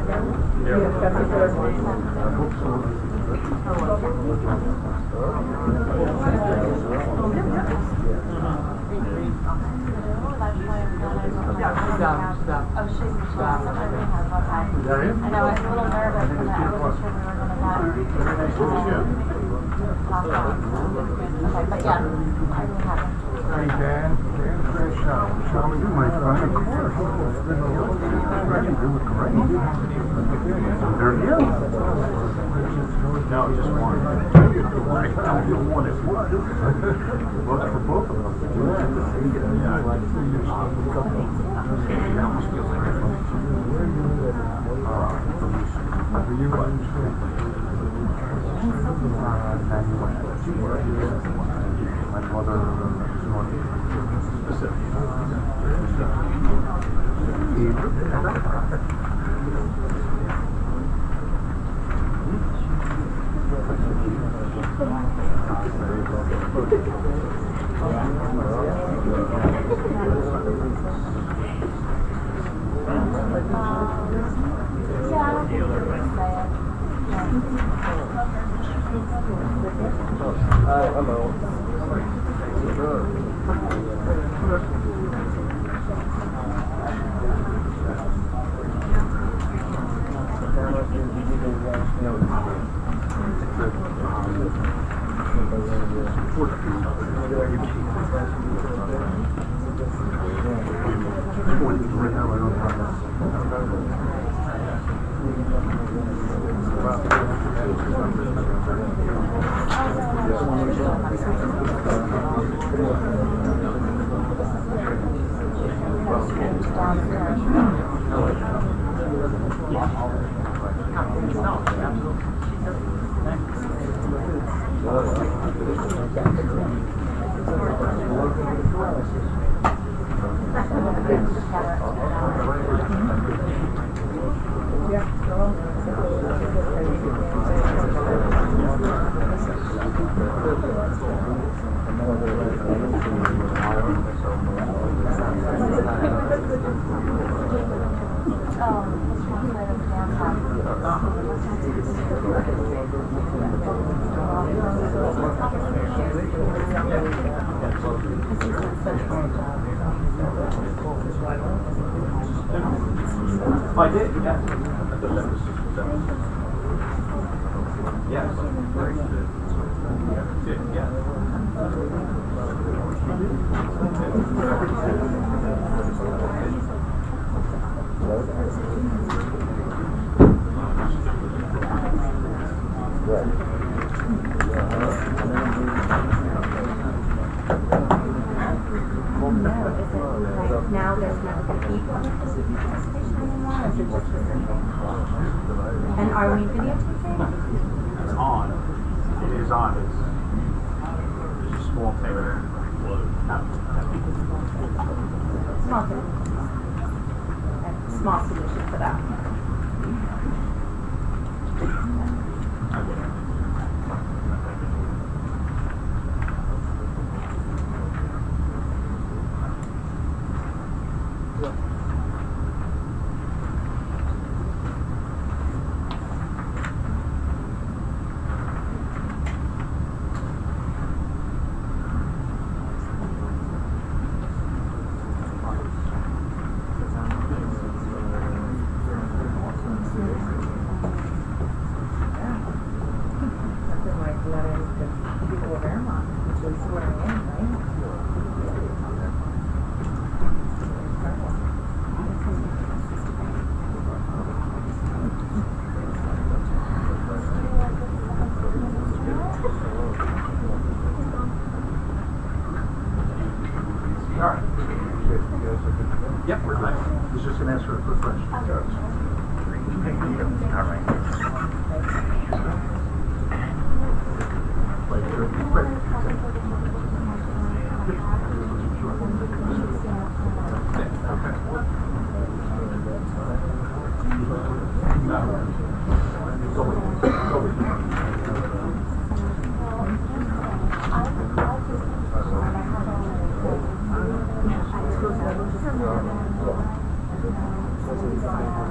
I know, I was a little nervous because I wasn't sure we were going to have okay, but yeah, I really haven't. Hey Dan, show me my phone. You were great. There it is. No, just one. I don't know what it was. Look for both of them. It almost feels like my mother hello. I did, yes. Yes. Now there's not the people anymore. And are we videotaping? It's on. It is on. It's a small thing. Small solution for that. People of Airmont, which is where I am, right? All right. Yep, we're live. I was just going to answer a quick question. All right.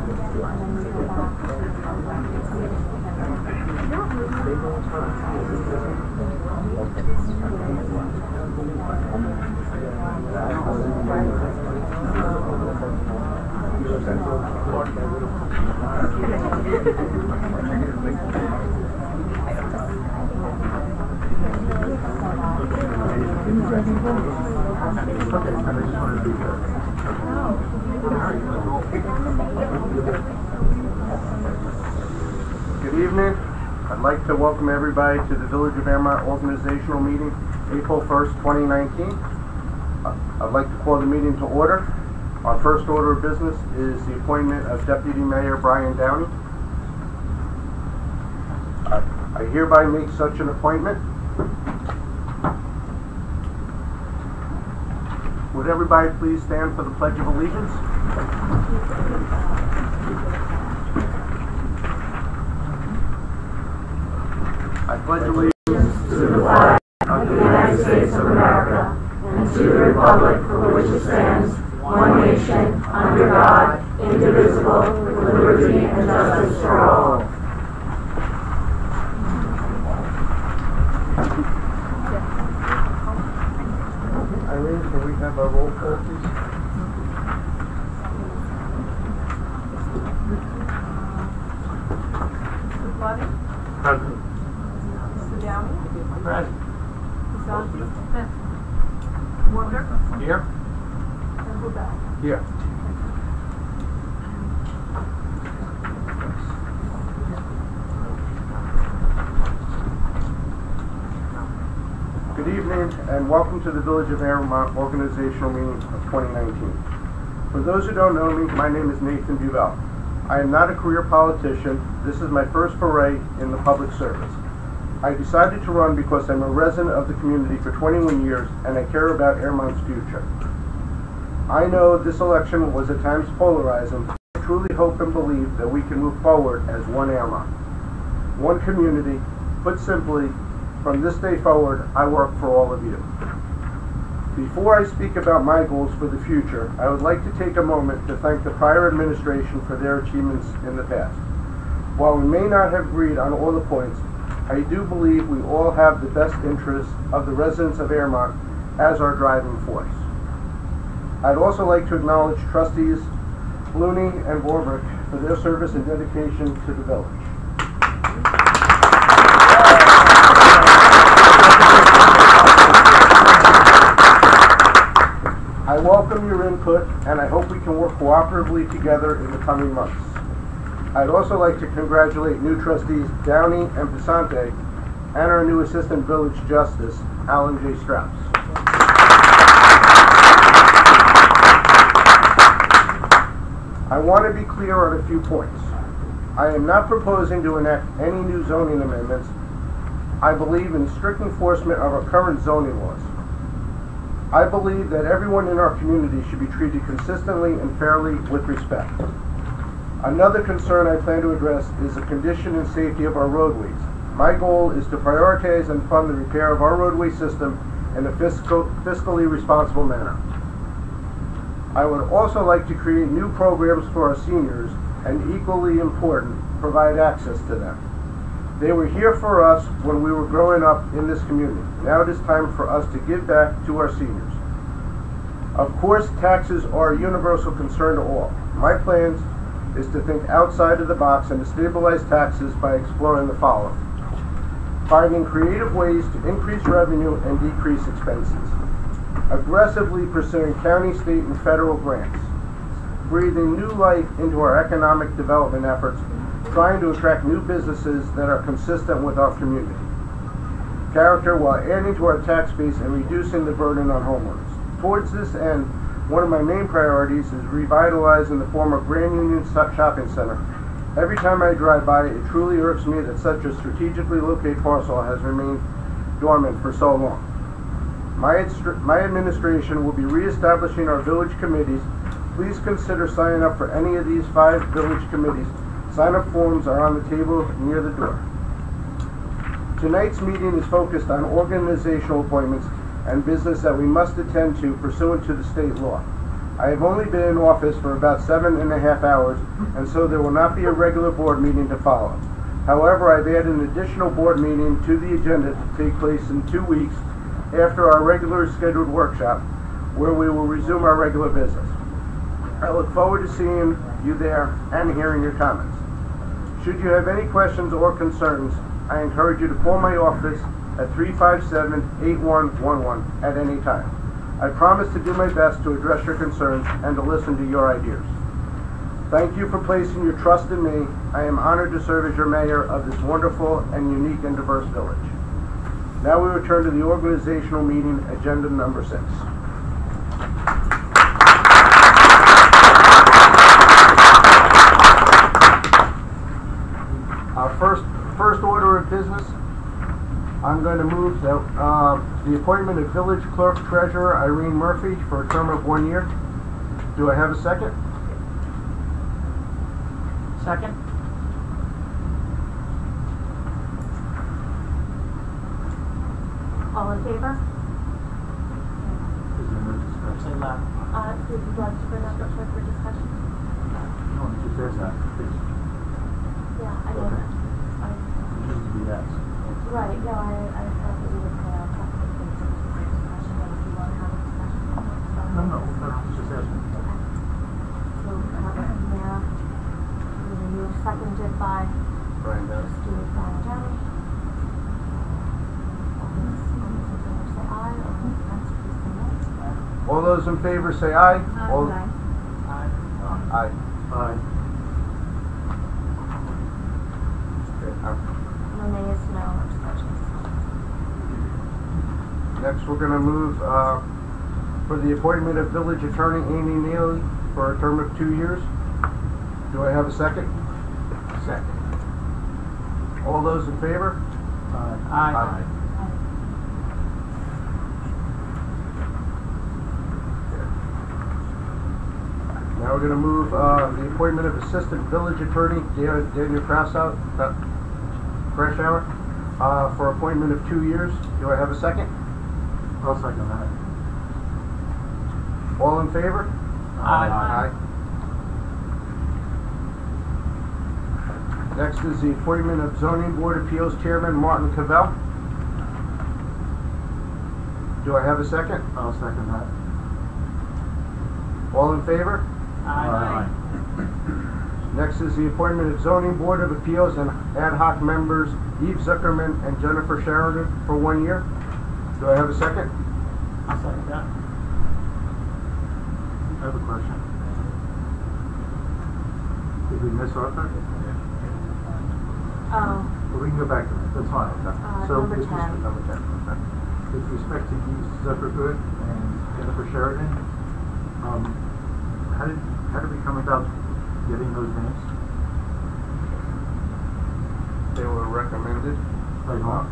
Good evening. I'd like to welcome everybody to the Village of Airmont organizational meeting, April 1st, 2019. I'd like to call the meeting to order. Our first order of business is the appointment of Deputy Mayor Brian Downey. I hereby make such an appointment. Would everybody please stand for the Pledge of Allegiance? I pledge allegiance to the flag of the United States of America and to the republic for which it stands, one nation, under God, indivisible, with liberty and justice for all. Irene, can we have a roll call, please? Mr. Flood? Present. Mr. Downey? Present. Ms. Zalke? Warner? Here? And Bluebell? Here. Good evening and welcome to the Village of Airmont organizational meeting of 2019. For those who don't know me, my name is Nathan Buvell. I am not a career politician. This is my first foray in the public service. I decided to run because I'm a resident of the community for 21 years and I care about Airmont's future. I know this election was at times polarizing. I truly hope and believe that we can move forward as one Airmont, one community. Put simply, from this day forward, I work for all of you. Before I speak about my goals for the future, I would like to take a moment to thank the prior administration for their achievements in the past. While we may not have agreed on all the points, I do believe we all have the best interests of the residents of Airmont as our driving force. I'd also like to acknowledge trustees Looney and Warbrick for their service and dedication to the village. I welcome your input and I hope we can work cooperatively together in the coming months. I'd also like to congratulate new trustees Downey and Pisante and our new Assistant Village Justice, Alan J. Strauss. I want to be clear on a few points. I am not proposing to enact any new zoning amendments. I believe in strict enforcement of our current zoning laws. I believe that everyone in our community should be treated consistently and fairly with respect. Another concern I plan to address is the condition and safety of our roadways. My goal is to prioritize and fund the repair of our roadway system in a fiscally responsible manner. I would also like to create new programs for our seniors and, equally important, provide access to them. They were here for us when we were growing up in this community. Now it is time for us to give back to our seniors. Of course, taxes are a universal concern to all. My plans is to think outside of the box and to stabilize taxes by exploring the following: finding creative ways to increase revenue and decrease expenses, aggressively pursuing county, state, and federal grants, breathing new life into our economic development efforts, trying to attract new businesses that are consistent with our community character while adding to our tax base and reducing the burden on homeowners. Towards this end, one of my main priorities is revitalizing the former Grand Union Shopping Center. Every time I drive by, it truly irks me that such a strategically located parcel has remained dormant for so long. My administration will be reestablishing our village committees. Please consider signing up for any of these 5 village committees. Sign-up forms are on the table near the door. Tonight's meeting is focused on organizational appointments and business that we must attend to pursuant to the state law. I have only been in office for about 7.5 hours, and so there will not be a regular board meeting to follow. However, I've added an additional board meeting to the agenda to take place in 2 weeks after our regular scheduled workshop, where we will resume our regular business. I look forward to seeing you there and hearing your comments. Should you have any questions or concerns, I encourage you to call my office at 357-8111 at any time. I promise to do my best to address your concerns and to listen to your ideas. Thank you for placing your trust in me. I am honored to serve as your mayor of this wonderful and unique and diverse village. Now we return to the organizational meeting, agenda number 6. Our first order of business, I'm going to move that the appointment of village clerk treasurer Irene Murphy for a term of 1 year. Do I have a second? Second? All in favor? Say loud. Would you like to bring up the clerk for discussion? No, it just says that, please. Yeah, I know Okay. that. It needs to be yes. Right, no, I thought that we would put out a couple of things for discussion, but if you want to have a discussion. No, it's just asking. Okay. So, Mayor, you were seconded by Brian Down. trustee Brian Downey. All those in favor say aye. All those in favor say aye. All- Aye. Aye. Aye. Okay, No nays, no abstentions. Next, we're going to move for the appointment of village attorney Amy Neely for a term of 2 years. Do I have a second? Second. All those in favor? Aye. Now we're going to move the appointment of assistant village attorney Daniel Krashour for appointment of 2 years. Do I have a second? I'll second that. All in favor? Aye. Next is the appointment of zoning board appeals chairman Martin Cavell. Do I have a second? I'll second that. All in favor? Aye. Next is the appointment of zoning board of appeals and ad hoc members Eve Zuckerman and Jennifer Sheridan for 1 year. Do I have a second? I'll second that. I have a question. Did we miss Arthur? Oh, Well, we can go back to that, that's fine. number with 10. Number 10. Okay. With respect to Eve Zuckerman and Jennifer Sheridan, how did we come about getting those names? They were recommended Like, huh?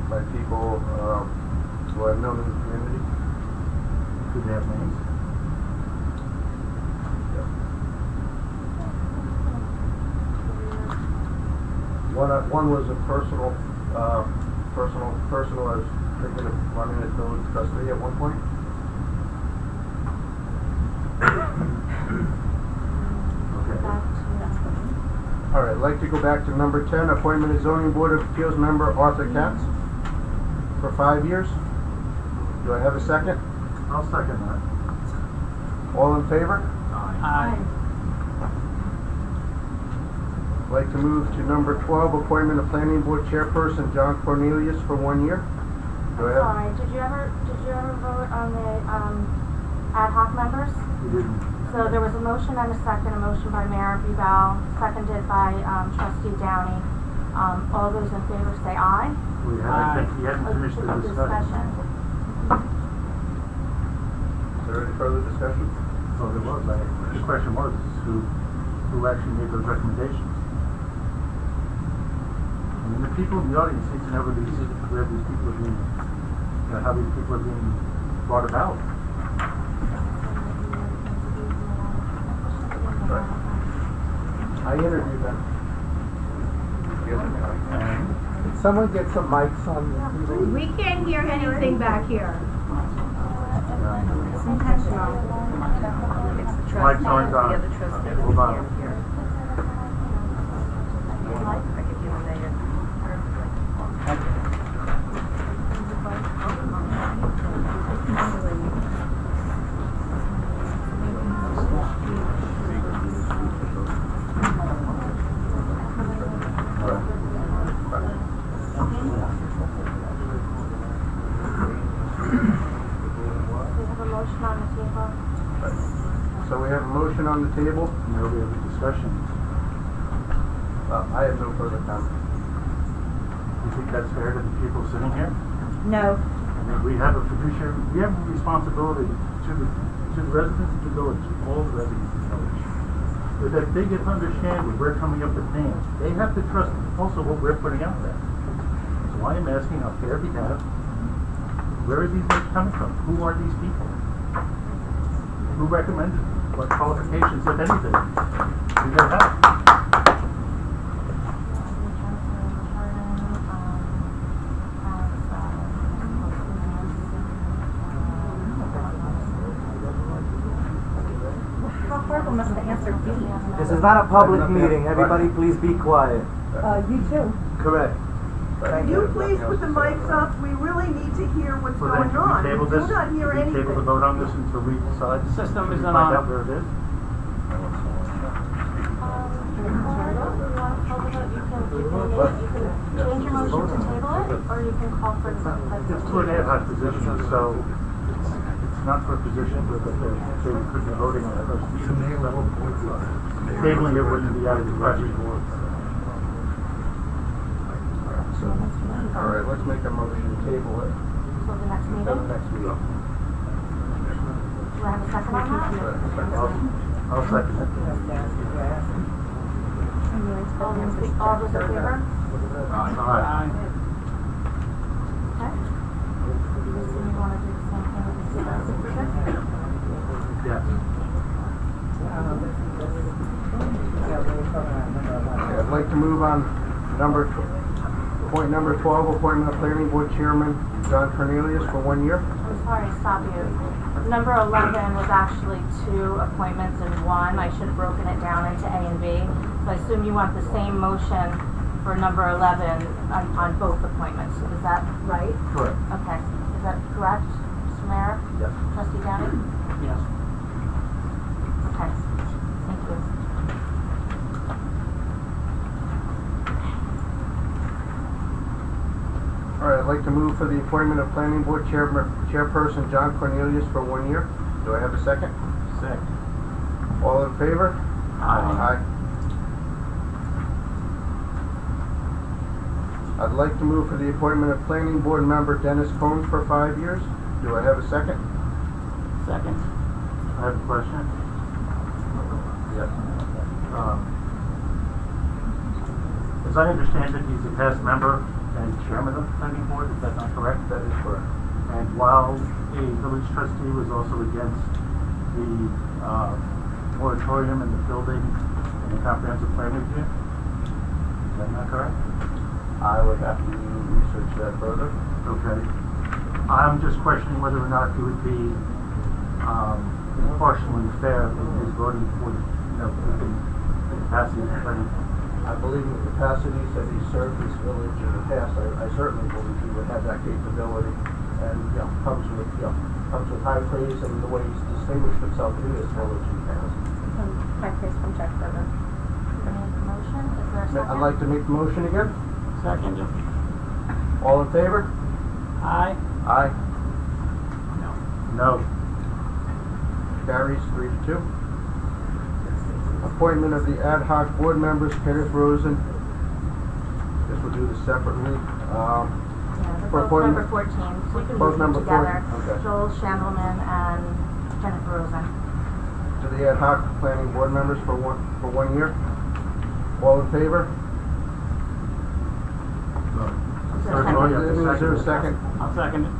by people who I've known in the community. Did they have names? One was a personal I was thinking of running as village trustee at one point. Okay. back to, All right, I'd like to go back to number 10, appointment of zoning board of appeals member Arthur Katz for 5 years. Do I have a second? I'll second that. All in favor? Aye. I'd like to move to number 12, appointment of planning board chairperson John Cornelius for 1 year. Do I have? sorry, did you ever vote on the, ad hoc members? We didn't. So there was a motion and a second, a motion by Mayor Bubel, seconded by, trustee Downey. All those in favor say aye. We Aye. hadn't, he hadn't finished the discussion. Is there any further discussion? Well, there was, the question was, who actually made those recommendations? I mean, the people in the audience need to know where these people are being, how these people are being brought about. I interviewed them. Someone get some mics on the TV. We can't hear anything back here. It's the Mike's trustee, on the time. other trustee. Okay, hold on. I could give them So we have a motion on the table. And there'll be a discussion. I have no further comment. You think that's fair to the people sitting here? No. I mean, we have a fiduciary, we have a responsibility to the residents of the village, all the residents of the village. With that they get to understand what we're coming up with names, they have to trust also what we're putting out there. So I am asking on their behalf, where are these names coming from? Who are these people? Who recommended them? What qualifications, if anything, do they have? Must have answered B. This is not a public meeting. Everybody please be quiet. You too. Correct. Can you please put the mics up? We really need to hear what's So then going can we on. table We this? do not hear Can we table the anything. vote on this until we decide? The system isn't on. Find out where it is? Change your motion to table it, or you can call for the vote. It's for an ad hoc position, so it's not for a position, but they could be voting on it. Tabling it wouldn't be out of the question. All right, let's make a motion to table it So the next until meeting, the next meeting. do I have a second on that? I'll second it. All those in favor? Aye. Okay. So you want to do the same thing with the signature? Yes. I'd like to move on point number 12, appointment of planning board chairman John Cornelius for 1 year. I'm sorry to stop you. Number 11 was actually 2 appointments in 1. I should have broken it down into A and B. So I assume you want the same motion for number 11 on both appointments. Is that right? Correct. Okay. Is that correct, Mr. Mayor? Yes. Trustee Downey? Yes. Okay. Thank you. All right, I'd like to move for the appointment of planning board chairperson John Cornelius for 1 year. Do I have a second? Second. All in favor? Aye. I'd like to move for the appointment of planning board member Dennis Combs for 5 years. Do I have a second? Second. I have a question. Yes. As I understand it, he's a past member and chairman of the planning board, is that not correct? That is correct. And while a village trustee was also against the moratorium in the building and the comprehensive plan review, is that not correct? I would have to research that further. Okay. I'm just questioning whether or not he would be impartial and fair in his voting for, the capacity of the planning. I believe in the capacities that he served this village in the past. I certainly believe he would have that capability, and comes with high praise and the way he's distinguished himself in this village in the past. High praise from Chuck Berger. Motion? Is there a second? I'd like to make the motion again. Second. All in favor? Aye. Aye. No. Carries 3-2. Appointment of the ad hoc board members, Kenneth Rosen. Guess we'll do this separately. Yeah, they're For both number appointment- 14, so we can both move them number together. 14, okay. Joel Shandelman and Kenneth Rosen. To the ad hoc planning board members for one year. All in favor? First of all, you have to Is there a second. second? I'll second it.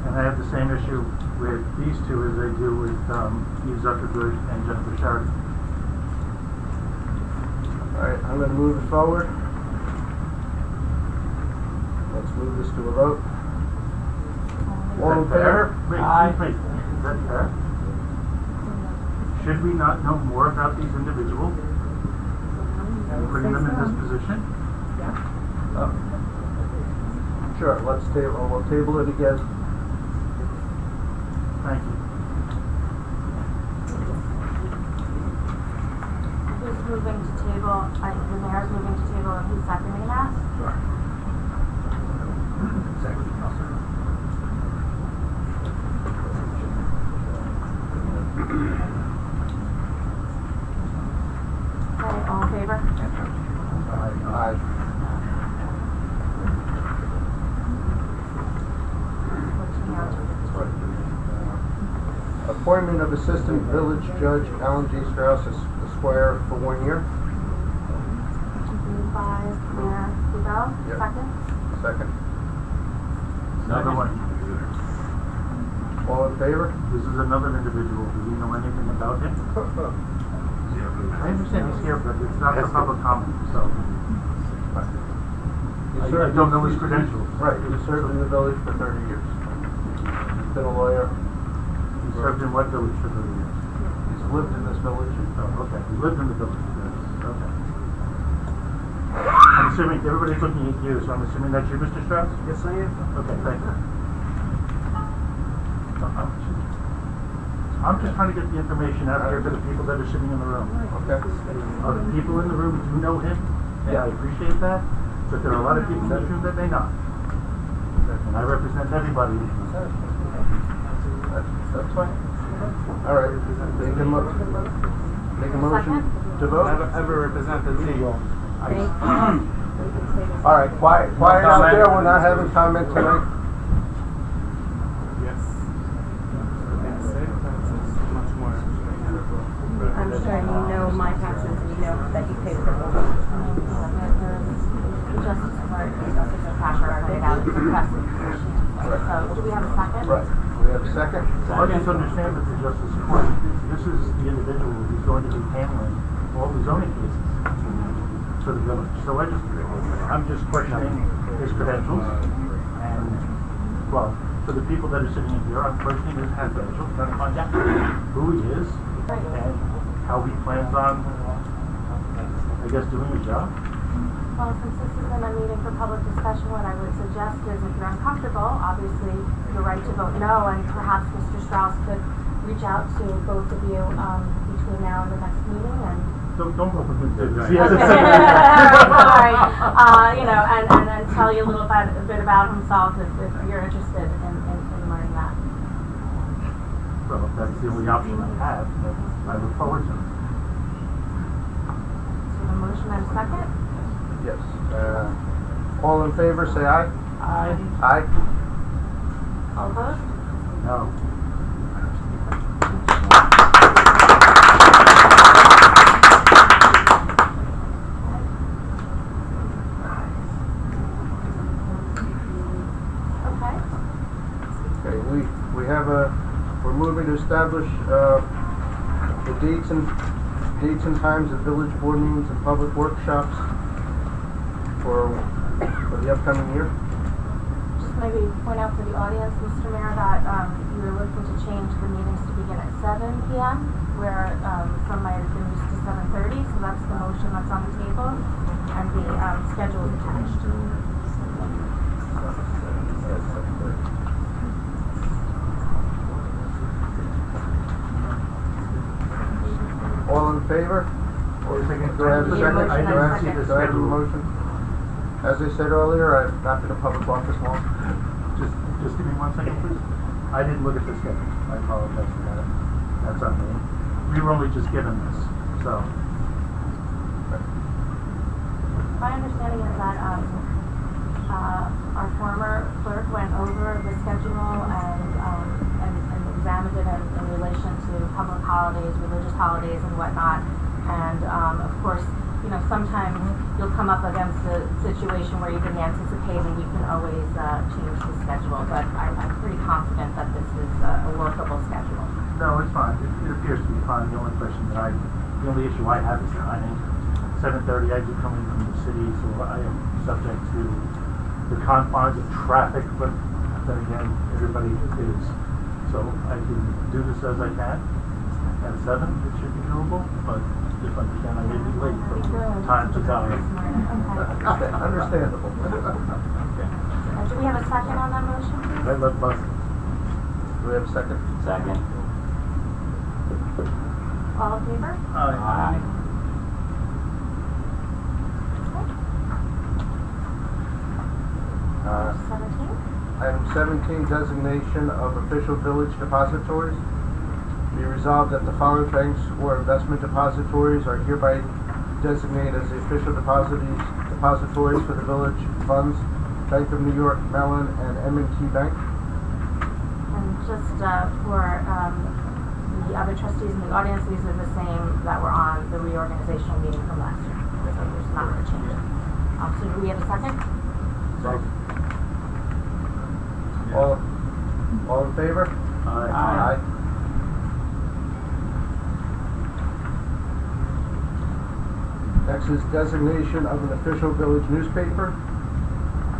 And I have the same issue with these two as I do with Eve Zuckerberg and Jennifer Sheridan. Alright, I'm gonna move it forward. Let's move this to a vote. All in Is that fair? favor? Wait, Aye. excuse me. Is that fair? should we not know more about these individuals and putting them in this position? Sure, we'll table it again. Thank you. Who's moving to table, the mayor's moving to table, and who's seconding that? Okay, all in favor? Aye. Appointment of Assistant Village Judge Alan J. Strauss Esquire for 1 year. Moved by Mayor Bubel, Yep. second? Second. Another one. All in favor? This is another individual. Do we know anything about him? I understand he's here, but it's not for public comment, so I don't know his credentials. Right, he served in the village for 30 years. He's been a lawyer. He served in what village for 30 years? He's lived in this village. Oh, okay. He lived in the village. Yes. Okay. I'm assuming everybody's looking at you, so I'm assuming that's you, Mr. Strauss? Yes, I am. Okay, thank you. I'm just trying to get the information out here to the people that are sitting in the room. Okay. The people in the room do know him. Yeah, I appreciate that. But there are a lot of people in this room that may not. And I represent everybody. That's fine. All right. Make a motion to vote. Ever represented me. All right, quiet out there. We're not having comment tonight. Yes. Much more. I'm sure you know my taxes and you know that you pay for them. Justice Court, Justice Packer pointed out it's impressive. So, do we have a second? Right. We have a second? So I just understand that the Justice Court, this is the individual who's going to be handling all the zoning cases for the village. So I'm just questioning his credentials. And, well, for the people that are sitting in here, I'm questioning his credentials, trying to find out who he is and how he plans on, I guess, doing his job. Well, since this isn't a meeting for public discussion, what I would suggest is if you're uncomfortable, obviously you're right to vote no, and perhaps Mr. Strauss could reach out to both of you between now and the next meeting and... Don't vote for him. Okay. Sorry. And then tell you a bit about himself if you're interested in learning that. Well, if that's the only option I have, then I look forward to it. So the motion and a second? Yes. All in favor, say aye. Aye. Aye. All opposed? No. Okay, we're moving to establish the dates and times of village board meetings and public workshops for the upcoming year. Just maybe point out for the audience, Mr. Mayor, that you were looking to change the meetings to begin at 7 p.m., where some might have been used to 7:30, so that's the motion that's on the table, and the schedule is attached. All in favor? Do I have a second? Need a motion and a second. Do I have a motion? As I said earlier, I've not been in public office long. Just give me 1 second, please. I didn't look at the schedule. I apologize for that. That's on me. We were only just given this, so. My understanding is that our former clerk went over the schedule and examined it in relation to public holidays, religious holidays, and whatnot. And of course, sometimes you'll come up against a situation where you didn't anticipate, and we can always change the schedule. But I'm pretty confident that this is a workable schedule. No, it's fine. It appears to be fine. The only issue I have is timing. 7:30, I do come in from the city, so I am subject to the confines of traffic, but then again, everybody is. So I can do this as I can. At 7, it should vulnerable, but just understand I may be late, but time's a value. Okay. Understandable. Do we have a second on that motion, please? Let bust. Do we have a second? Second. All in favor? Aye. Uh, 17? Item 17, designation of official village depositories. Be resolved that the following banks or investment depositories are hereby designated as the official depositories for the village funds: Bank of New York, Mellon, and M&T Bank. And just for the other trustees in the audience, these are the same that were on the reorganizational meeting from last year. So there's not a change. So do we have a second? Second. All in favor? Aye. Next is designation of an official village newspaper.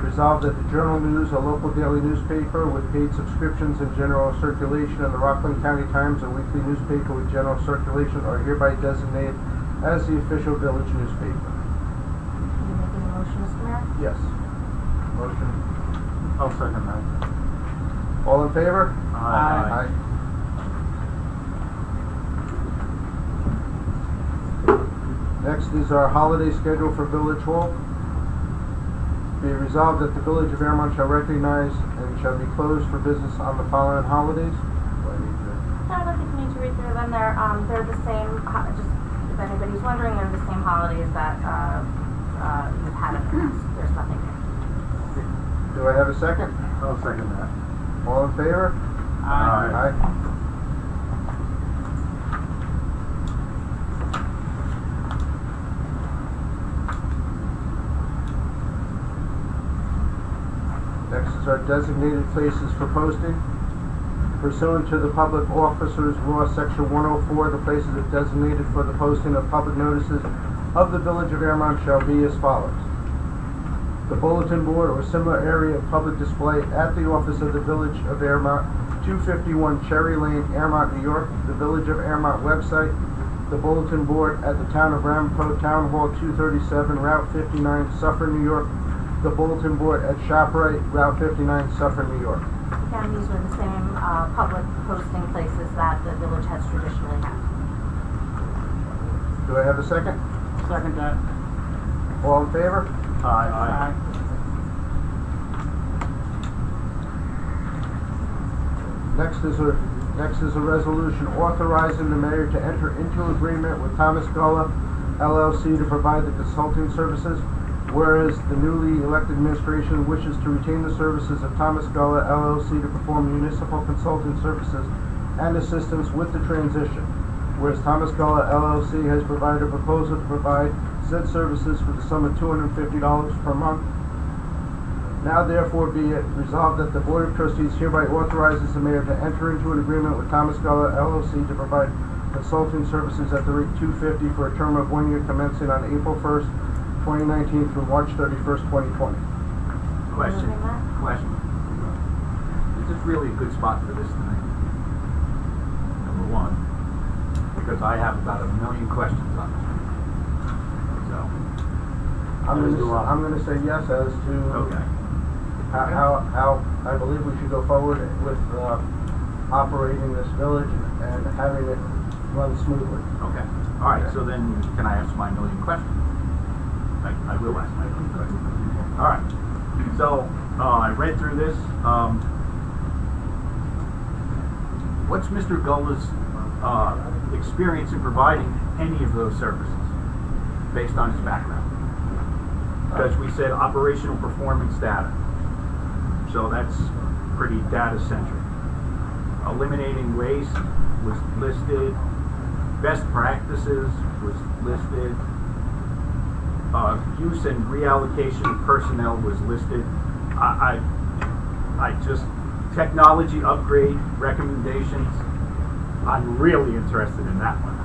Resolved that the Journal News, a local daily newspaper with paid subscriptions and general circulation, and the Rockland County Times, a weekly newspaper with general circulation, are hereby designated as the official village newspaper. Are you making a motion, Mr. Mayor? Yes. Motion. I'll second that. All in favor? Aye. Next is our holiday schedule for Village Hall. Be resolved that the Village of Airmont shall recognize and shall be closed for business on the following holidays. Do I need to? No, I don't think you need to read through them. They're the same, just if anybody's wondering, they're the same holidays that you've had in the past. There's nothing new. Do I have a second? I'll second that. All in favor? Aye. Next is our designated places for posting. Pursuant to the Public Officers Law, Section 104, the places designated for the posting of public notices of the Village of Airmont shall be as follows: the bulletin board or similar area of public display at the office of the Village of Airmont, 251 Cherry Lane, Airmont, New York; the Village of Airmont website; the bulletin board at the Town of Ramapo, Town Hall 237, Route 59, Suffern, New York; the bulletin board at ShopRite, Route 59, Suffern, New York. Again, these are the same public posting places that the village has traditionally had. Do I have a second? Second that. All in favor? Aye. Next is a resolution authorizing the mayor to enter into agreement with Thomas Gullah LLC to provide the consulting services. Whereas the newly elected administration wishes to retain the services of Thomas Gullah LLC to perform municipal consulting services and assistance with the transition. Whereas Thomas Gullah LLC has provided a proposal to provide said services for the sum of $250 per month. Now therefore be it resolved that the Board of Trustees hereby authorizes the mayor to enter into an agreement with Thomas Gullah LLC to provide consulting services at the rate $250 for a term of 1 year commencing on April 1st, 2019 through March 31st, 2020. Question. Moving that? Question. Is this really a good spot for this tonight? Number one, because I have about 1 million questions on this. So. I'm gonna say yes as to Okay. how I believe we should go forward with operating this village and having it run smoothly. Okay. All right. So then, can I ask my 1 million questions? I will ask my 1 million questions. All right. So I read through this. What's Mr. Gullah's experience in providing any of those services based on his background? Because we said operational performance data. So that's pretty data centric. Eliminating waste was listed. Best practices was listed. Use and reallocation of personnel was listed. I just, technology upgrade recommendations, I'm really interested in that one.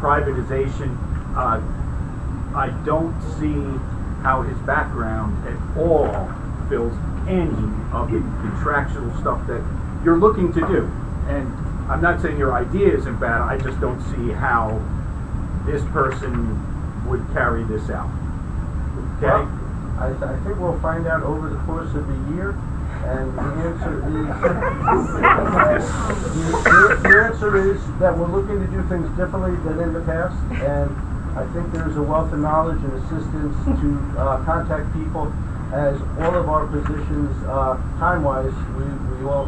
Privatization, I don't see how his background at all fills any of the contractual stuff that you're looking to do. And I'm not saying your idea isn't bad, I just don't see how this person would carry this out. Okay? Well, I think we'll find out over the course of the year, and the answer is that we're looking to do things differently than in the past, and I think there's a wealth of knowledge and assistance to contact people, as all of our positions, time-wise, we all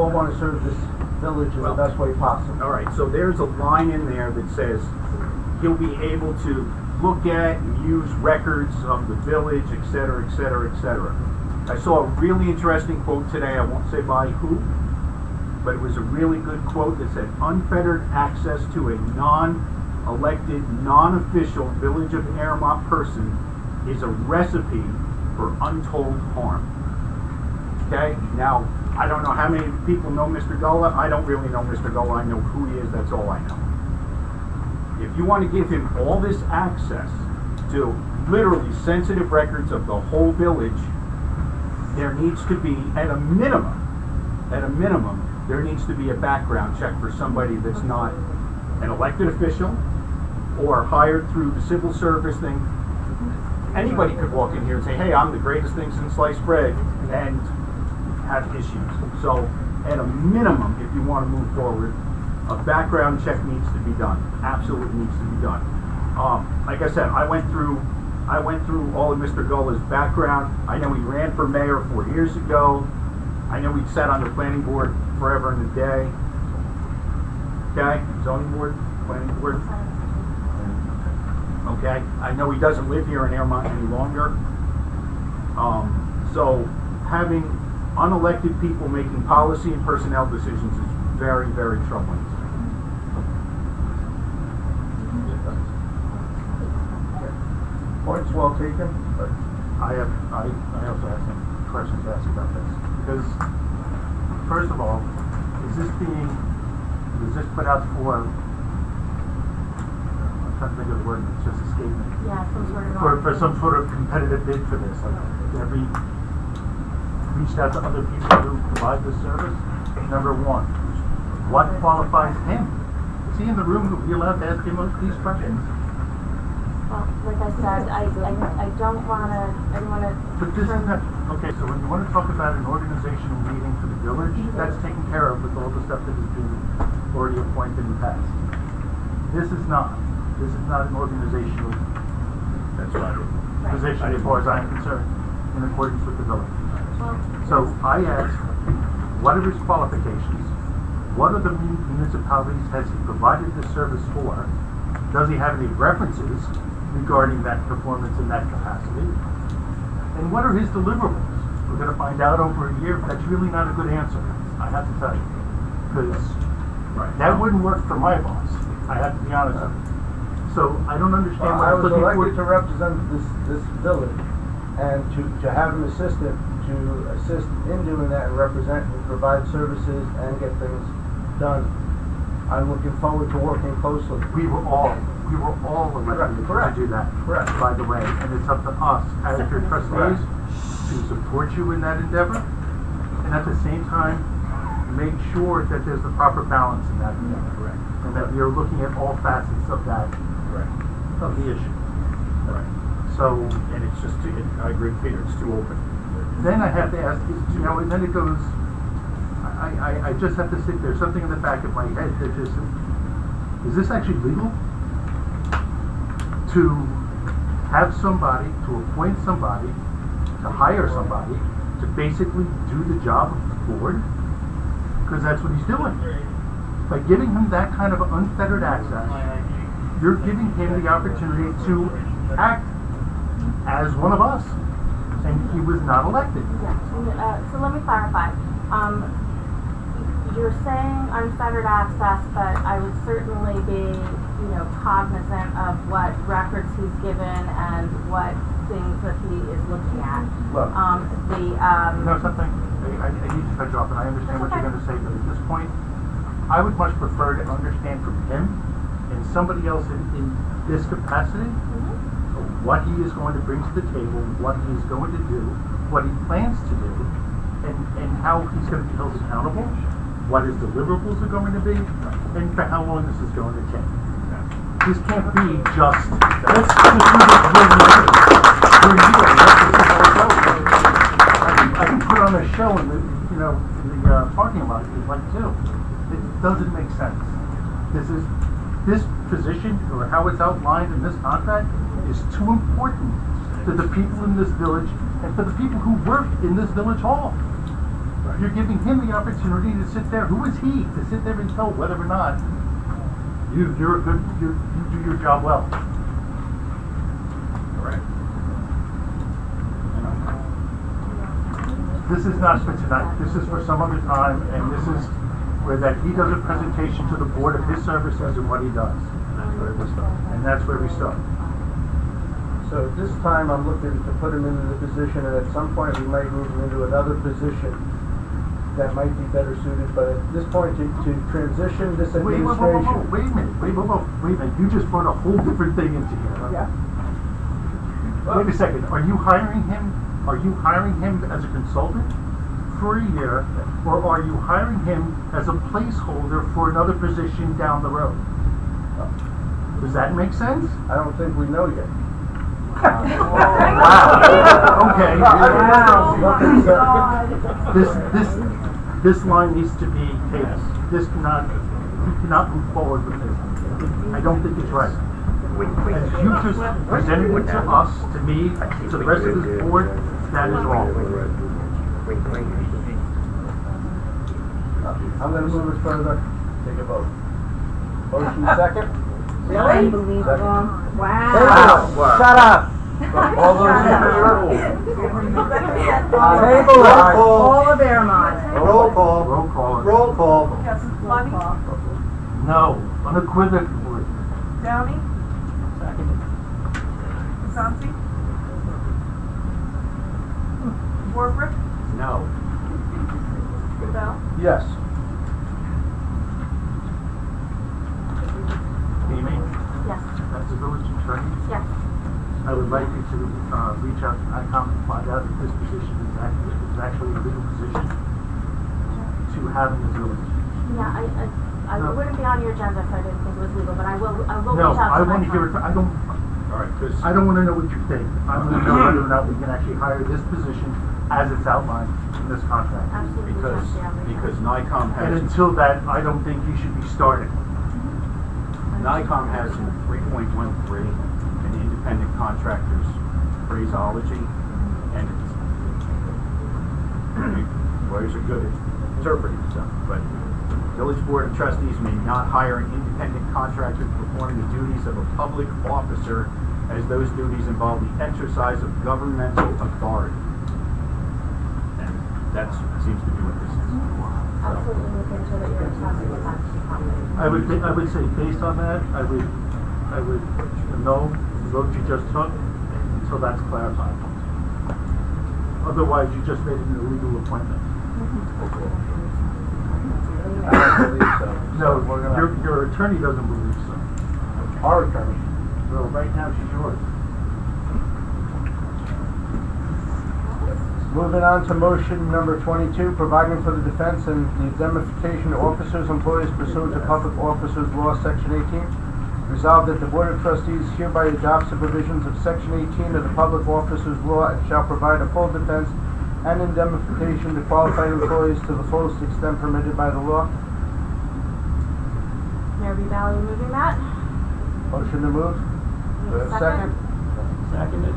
want to serve this village in the best way possible. All right, so there's a line in there that says he'll be able to look at and use records of the village, et cetera, et cetera, et cetera. I saw a really interesting quote today, I won't say by who, but it was a really good quote that said, unfettered access to a non-elected, non-official Village of Airmont person is a recipe for untold harm. Okay, now, I don't know how many people know Mr. Gullah. I don't really know Mr. Gullah. I know who he is. That's all I know. If you want to give him all this access to literally sensitive records of the whole village, there needs to be, at a minimum, there needs to be a background check for somebody that's not an elected official or hired through the civil service thing. Anybody could walk in here and say, hey, I'm the greatest thing since sliced bread, and have issues. So, at a minimum, if you want to move forward, a background check needs to be done. Absolutely needs to be done. Like I said, I went through all of Mr. Gullah's background. I know he ran for mayor 4 years ago. I know he sat on the planning board forever and a day. Okay, zoning board, planning board. Okay, I know he doesn't live here in Airmont any longer. So having unelected people making policy and personnel decisions is very, very troubling. Points well taken, but I also have some questions to ask about this. Because, first of all, was this put out for, I'm trying to think of the word, it's just escaping me. Yeah, some sort of. For some sort of competitive bid for this, like, have we reached out to other people who provide this service? Number one, what qualifies him? Is he in the room? Are we allowed to ask him these questions? Well, like I said, I don't want to, But this is not, okay, so when you want to talk about an organizational meeting for the village, that's taken care of with all the stuff that has been already appointed in the past. This is not an organizational position as far as I'm concerned, in accordance with the village. So I asked, what are his qualifications? What other municipalities has he provided this service for? Does he have any references regarding that performance in that capacity? And what are his deliverables? We're going to find out over a year, but that's really not a good answer, I have to tell you. Because that wouldn't work for my boss, I have to be honest with you. So I don't understand what I I'm was looking elected to for. represent this village, and to have an assistant to assist in doing that and represent and provide services and get things done. I'm looking forward to working closely. We were all elected to do that, Correct. by the way, and it's up to us as your trustees to support you in that endeavor, and at the same time, make sure that there's the proper balance in that endeavor, and that we are looking at all facets of that, of the issue. So, And it's just too, I agree with Peter, it's too open. then I have to ask, and then it goes, I just have to sit there, something in the back of my head that just, is this actually legal? To have somebody, to appoint somebody, to hire somebody, to basically do the job of the board? Because that's what he's doing. By giving him that kind of unfettered access, you're giving him the opportunity to act as one of us. And he was not elected. Yeah, so let me clarify. You're saying unfettered access, but I would certainly be, cognizant of what records he's given and what things that he is looking at. Look, something, I need to cut you off, and I understand what you're going to say, but at this point, I would much prefer to understand from him and somebody else in this capacity what he is going to bring to the table, what he is going to do, what he plans to do, and how he's going to be held accountable. what his deliverables are going to be, and for how long this is going to take. This can't be just, let's do this for a year, let's see how it goes. I can put on a show in the, in the parking lot if you'd like to. It doesn't make sense. This position, or how it's outlined in this contract, is too important to the people in this village and for the people who work in this village hall. You're giving him the opportunity to sit there. Who is he to sit there and tell whether or not you do your job well? Correct. This is not for tonight. This is for some other time, and this is where that he does a presentation to the board of his services and what he does. And that's where we start. So at this time, I'm looking to put him into the position, and at some point, we might move him into another position that might be better suited, but at this point, to transition this administration. Wait a minute. You just brought a whole different thing into here. Yeah. Wait a second. Are you hiring him as a consultant for a year, or are you hiring him as a placeholder for another position down the road? Does that make sense? I don't think we know yet. Wow. Okay. This line needs to be tabled. We cannot move forward with this. I don't think it's right. As you just presented it to us, to me, to the rest of this board, that is wrong. I'm going to move it further. Take a vote. Motion second. Really? Unbelievable. Wow. Shut up. All those in favor? Table it. All of Airmont. Roll call. Roll call. Roll call. Yes, Money, No, unequivocally. Downey, Santi, Warbrick, No. Goodell, Yes. Amy, Yes. as the village attorney, Yes. I would like you to reach out to ICOM and find out if this position is actually a legal position to have in the village. Yeah, I wouldn't be on your agenda if I didn't think it was legal, but I will reach No, out to I want to my hear it. client. All right, because I don't want to know what you think. I want to know whether or not we can actually hire this position as it's outlined in this contract. Absolutely. because NICOM And has until that, I don't think you should be starting. NICOM has in 3.13 an independent contractor's phraseology, and it's, lawyers are good at interpreting stuff, but Village Board of Trustees may not hire an independent contractor to perform the duties of a public officer, as those duties involve the exercise of governmental authority. And that seems to be what this is. Absolutely look into that you're talking about I would say based on that, I would no the vote you just took until that's clarified. Otherwise, you just made an illegal appointment. I don't believe so. No, We're gonna- your attorney doesn't believe so. Our attorney. Well, right now she's yours. Moving on to motion number 22, providing for the defense and the indemnification of officers, employees pursuant to Public Officers Law, Section 18. Resolved that the Board of Trustees hereby adopts the provisions of Section 18 of the Public Officers Law and shall provide a full defense and indemnification to qualified employees to the fullest extent permitted by the law. Mayor B. Valley moving that. Motion to move. Do I have a second? Seconded.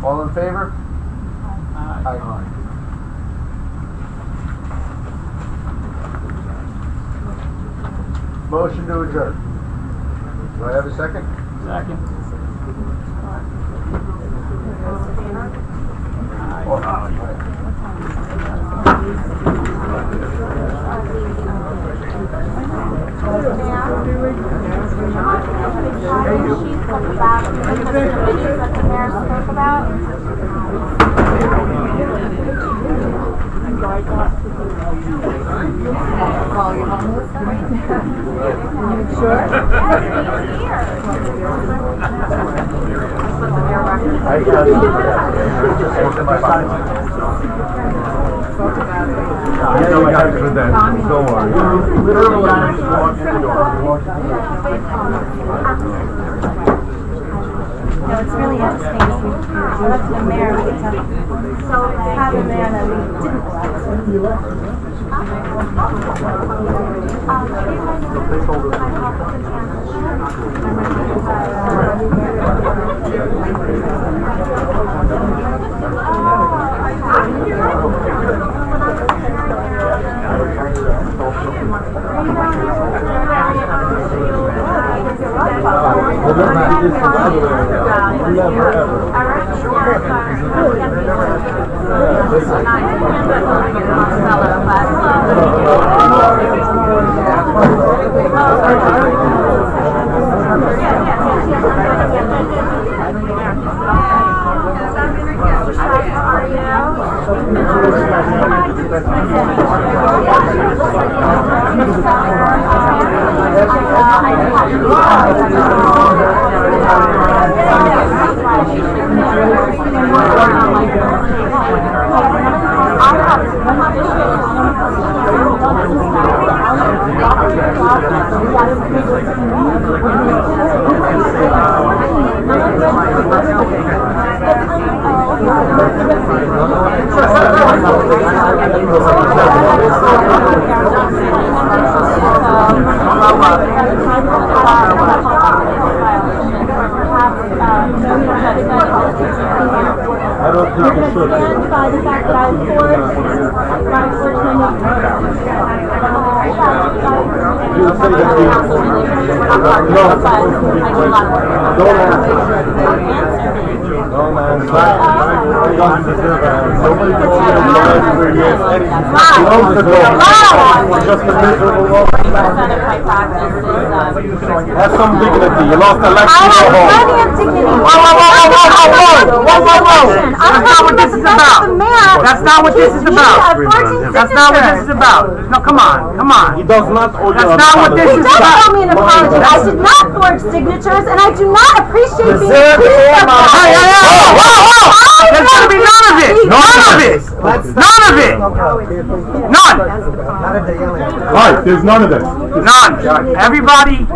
All in favor? Aye. Motion to adjourn. Do I have a second? Second. I we got credentials, don't worry. Literally, I just walked in the door. No, it's really interesting. If we elected a mayor, we get to have a mayor that we didn't elect. I don't think it should. Stand by the fact that I forged my You say that you... No. Don't answer. Don't answer. You don't deserve it. Nobody can see your life for years. Close the door. Just a miserable law. Have some dignity. You lost election. I have plenty of dignity. That's not what this is about. That's not what this is about. That's not what this is about. No, come on, come on. He does not owe you That's not what this He is does about. owe me an apology. I did not forge signatures, and I do not appreciate being accused of that. Hey, hey, hey, whoa! There's gonna be none of it. None of it. None of it. None. Right, there's none of this. None. Everybody,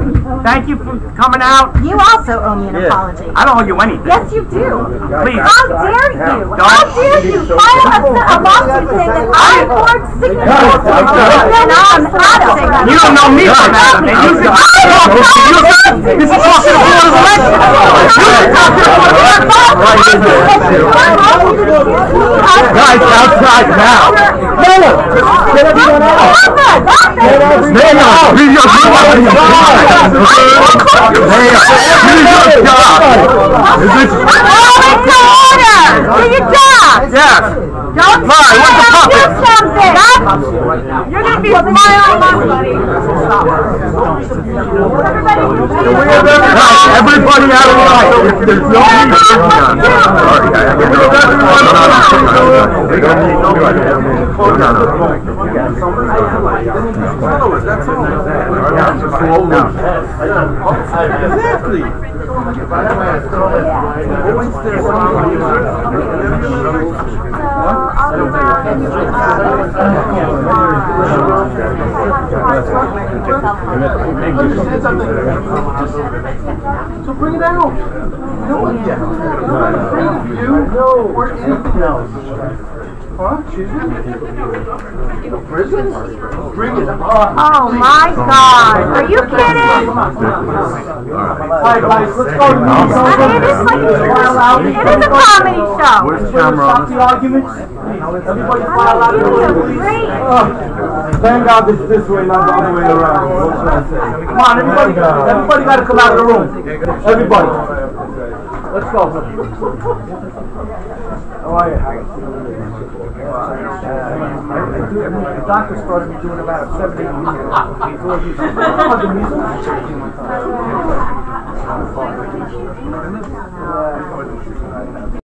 thank you for coming out. You also owe me an apology. I don't owe you anything. Yes, you do. Please. How dare you? How dare you file a lawsuit saying that I forged signatures? And then I'm out of it. You don't know me from that. And you should this is talking to board of elections. You should talk to the board of elections. Guys, outside now. Mayor, get everyone out. Mayor, do your job. Mayor, do your job. Is this... Do your job. Yes. Don't Why? What's the do puppet? something. You're going to be smiling on buddy. Everybody out of the light. There's no need to bring down. Sorry, Exactly. So bring it out. No one yet. No, or anything else. Huh? Excuse me? Prison? Bring it on. Oh my God! Are you kidding? Alright guys, let's go. It is like it is a comedy show. Where's the camera on Stop the arguments. Everybody file out. Give me a break. Thank God it's this way, not the other way around. What should I say? Come on, everybody got to come out of the room. Everybody. Let's go. How are you? The doctor started me doing about 7 years before he had the measles.